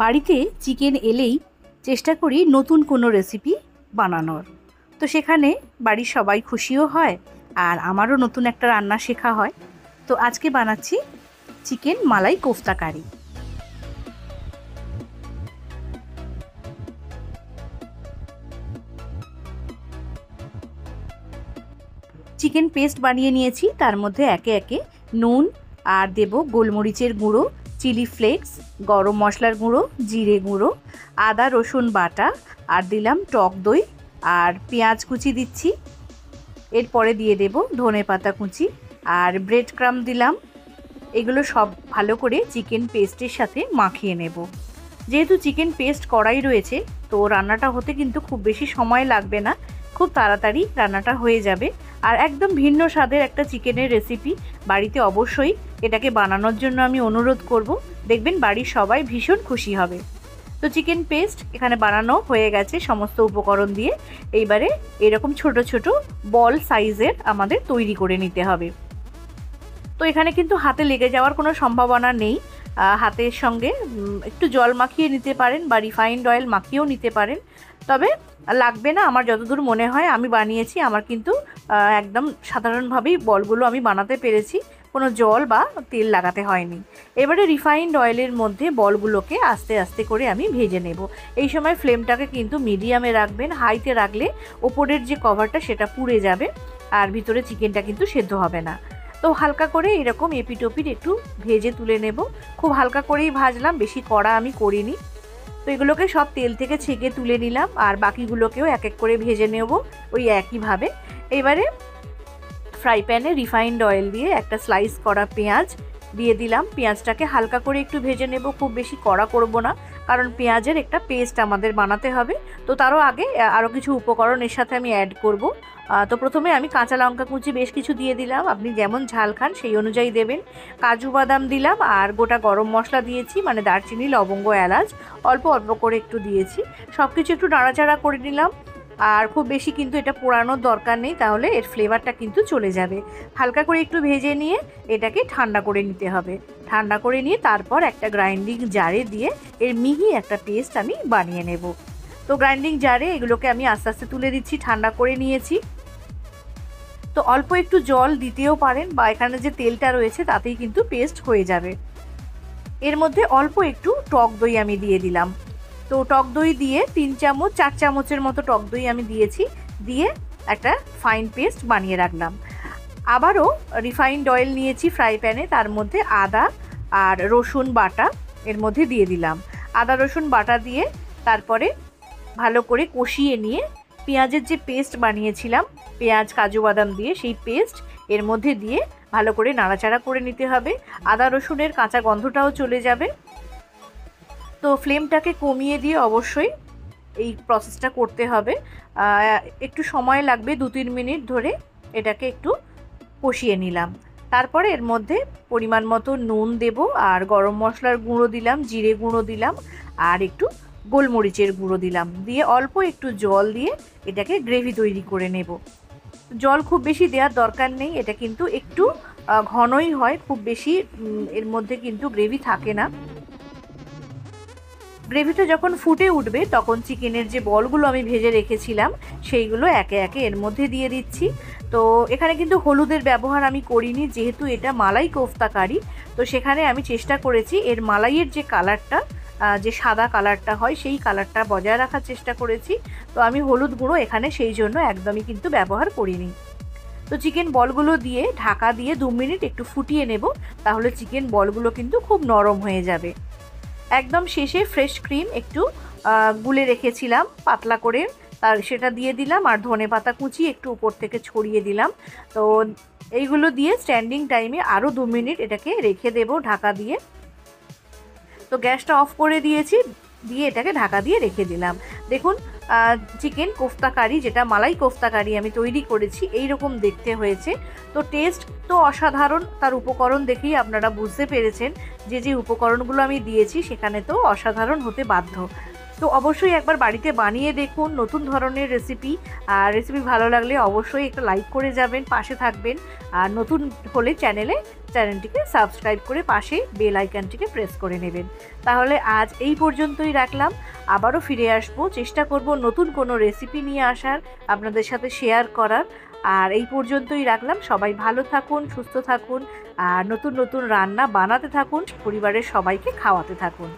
বাড়িতে চিকেন এলেই চেষ্টা করি নতুন কোনো রেসিপি বানানোর। তো সেখানে বাড়ির সবাই খুশিও হয় আর আমারও নতুন একটা রান্না শেখা হয়। তো আজকে বানাচ্ছি চিকেন মালাই কোফতা কারি। চিকেন পেস্ট বানিয়ে নিয়েছি, তার মধ্যে একে একে নুন আর দেব গোলমরিচের গুঁড়ো, চিলি ফ্লেক্স, গরম মশলার গুঁড়ো, জিরে গুঁড়ো, আদা রসুন বাটা, আর দিলাম টক দই আর পেঁয়াজ কুচি দিচ্ছি। এরপরে দিয়ে দেব ধনেপাতা কুচি আর ব্রেড ক্রাম্ব দিলাম। এগুলো সব ভালো করে চিকেন পেস্টের সাথে মাখিয়ে নেব। যেহেতু চিকেন পেস্ট করাই রয়েছে, তো রান্নাটা হতে কিন্তু খুব বেশি সময় লাগবে না, খুব তাড়াতাড়ি রান্নাটা হয়ে যাবে। আর একদম ভিন্ন স্বাদের একটা চিকেনের রেসিপি, বাড়িতে অবশ্যই এটাকে বানানোর জন্য আমি অনুরোধ করব। দেখবেন বাড়ির সবাই ভীষণ খুশি হবে। তো চিকেন পেস্ট এখানে বানানো হয়ে গেছে সমস্ত উপকরণ দিয়ে। এইবারে এরকম ছোট ছোট বল সাইজের আমাদের তৈরি করে নিতে হবে। তো এখানে কিন্তু হাতে লেগে যাওয়ার কোনো সম্ভাবনা নেই। হাতের সঙ্গে একটু জল মাখিয়ে নিতে পারেন বা রিফাইন্ড অয়েল মাখিয়েও নিতে পারেন, তবে লাগবে না। আমার যতদূর মনে হয় আমি বানিয়েছি, আমার কিন্তু একদম সাধারণভাবেই বলগুলো আমি বানাতে পেরেছি, কোনো জল বা তেল লাগাতে হয়নি। এবারে রিফাইন্ড অয়েলের মধ্যে বলগুলোকে আস্তে আস্তে করে আমি ভেজে নেব। এই সময় ফ্লেমটাকে কিন্তু মিডিয়ামে রাখবেন, হাইতে রাখলে ওপরের যে কভারটা সেটা পুড়ে যাবে আর ভিতরে চিকেনটা কিন্তু সেদ্ধ হবে না। তো হালকা করে এরকম এপিট ওপিট একটু ভেজে তুলে নেব। খুব হালকা করেই ভাজলাম, বেশি কড়া আমি করিনি। তো এগুলোকে সব তেল থেকে ছেঁকে তুলে নিলাম আর বাকিগুলোকেও এক এক করে ভেজে নেব ওই একইভাবে। এবারে ফ্রাই প্যানে রিফাইন্ড অয়েল দিয়ে একটা স্লাইস করা পেঁয়াজ দিয়ে দিলাম। পেঁয়াজটাকে হালকা করে একটু ভেজে নেব, খুব বেশি কড়া করব না, কারণ পেঁয়াজের একটা পেস্ট আমাদের বানাতে হবে। তো তারও আগে আরও কিছু উপকরণ এর সাথে আমি অ্যাড করব। তো প্রথমে আমি কাঁচা লঙ্কা কুচি বেশ কিছু দিয়ে দিলাম, আপনি যেমন ঝাল খান সেই অনুযায়ী দেবেন। কাজু বাদাম দিলাম আর গোটা গরম মশলা দিয়েছি, মানে দারচিনি লবঙ্গ এলাচ অল্প অল্প করে একটু দিয়েছি। সব কিছু একটু নাড়াচাড়া করে নিলাম। আর খুব বেশি কিন্তু এটা পোড়ানোর দরকার নেই, তাহলে এর ফ্লেভারটা কিন্তু চলে যাবে। হালকা করে একটু ভেজে নিয়ে এটাকে ঠান্ডা করে নিতে হবে। ঠান্ডা করে নিয়ে তারপর একটা গ্রাইন্ডিং জারে দিয়ে এর মিহি একটা পেস্ট আমি বানিয়ে নেব। তো গ্রাইন্ডিং জারে এগুলোকে আমি আস্তে আস্তে তুলে দিচ্ছি, ঠান্ডা করে নিয়েছি। তো অল্প একটু জল দিতেও পারেন বা এখানে যে তেলটা রয়েছে তাতেই কিন্তু পেস্ট হয়ে যাবে। এর মধ্যে অল্প একটু টক দই আমি দিয়ে দিলাম। তো টক দই দিয়ে 3 চামচ 4 চামচের মতো টক দই আমি দিয়েছি, দিয়ে একটা ফাইন পেস্ট বানিয়ে রাখলাম। আবারও রিফাইন্ড অয়েল নিয়েছি ফ্রাই প্যানে, তার মধ্যে আদা আর রসুন বাটা এর মধ্যে দিয়ে দিলাম। আদা রসুন বাটা দিয়ে তারপরে ভালো করে কষিয়ে নিয়ে পেঁয়াজের যে পেস্ট বানিয়েছিলাম পেঁয়াজ কাজু বাদাম দিয়ে, সেই পেস্ট এর মধ্যে দিয়ে ভালো করে নাড়াচাড়া করে নিতে হবে। আদা রসুনের কাঁচা গন্ধটাও চলে যাবে। তো ফ্লেমটাকে কমিয়ে দিয়ে অবশ্যই এই প্রসেসটা করতে হবে। একটু সময় লাগবে, 2-3 মিনিট ধরে এটাকে একটু কষিয়ে নিলাম। তারপরে এর মধ্যে পরিমাণ মতো নুন দেব আর গরম মশলার গুঁড়ো দিলাম, জিরে গুঁড়ো দিলাম আর একটু গোলমরিচের গুঁড়ো দিলাম, দিয়ে অল্প একটু জল দিয়ে এটাকে গ্রেভি তৈরি করে নেব। জল খুব বেশি দেওয়ার দরকার নেই, এটা কিন্তু একটু ঘনই হয়, খুব বেশি এর মধ্যে কিন্তু গ্রেভি থাকে না। গ্রেভিটা যখন ফুটে উঠবে তখন চিকেনের যে বলগুলো আমি ভেজে রেখেছিলাম সেইগুলো একে একে এর মধ্যে দিয়ে দিচ্ছি। তো এখানে কিন্তু হলুদের ব্যবহার আমি করিনি, যেহেতু এটা মালাই কোফতা কারি। তো সেখানে আমি চেষ্টা করেছি এর মালাইয়ের যে কালারটা, যে সাদা কালারটা হয় সেই কালারটা বজায় রাখার চেষ্টা করেছি। তো আমি হলুদ গুঁড়ো এখানে সেই জন্য একদমই কিন্তু ব্যবহার করিনি। তো চিকেন বলগুলো দিয়ে ঢাকা দিয়ে 2 মিনিট একটু ফুটিয়ে নেব, তাহলে চিকেন বলগুলো কিন্তু খুব নরম হয়ে যাবে। একদম শেষে ফ্রেশ ক্রিম একটু গুলে রেখেছিলাম পাতলা করে, তার সেটা দিয়ে দিলাম আর ধনেপাতা কুচি একটু উপর থেকে ছড়িয়ে দিলাম। তো এইগুলো দিয়ে স্ট্যান্ডিং টাইমে আরও 2 মিনিট এটাকে রেখে দেব ঢাকা দিয়ে। তো গ্যাসটা অফ করে দিয়েছি, দিয়ে এটাকে ঢাকা দিয়ে রেখে দিলাম। দেখুন চিকেন কোফতা কারি, যেটা মালাই কোফতা কারি আমি তৈরি করেছি, এই রকম দেখতে হয়েছে। তো টেস্ট তো অসাধারণ, তার উপকরণ দেখেই আপনারা বুঝতে পেরেছেন যে যে উপকরণগুলো আমি দিয়েছি সেখানে তো অসাধারণ হতে বাধ্য। তো অবশ্যই একবার বাড়িতে বানিয়ে দেখুন নতুন ধরনের রেসিপি। আর রেসিপি ভালো লাগলে অবশ্যই একটা লাইক করে যাবেন, পাশে থাকবেন। আর নতুন হলে চ্যানেলটিকে সাবস্ক্রাইব করে পাশে বেল আইকনটিকে প্রেস করে নেবেন। তাহলে আজ এই পর্যন্তই রাখলাম। আবারও ফিরে আসবো, চেষ্টা করব নতুন কোনো রেসিপি নিয়ে আসার, আপনাদের সাথে শেয়ার করার। আর এই পর্যন্তই রাখলাম। সবাই ভালো থাকুন, সুস্থ থাকুন, আর নতুন নতুন রান্না বানাতে থাকুন, পরিবারের সবাইকে খাওয়াতে থাকুন।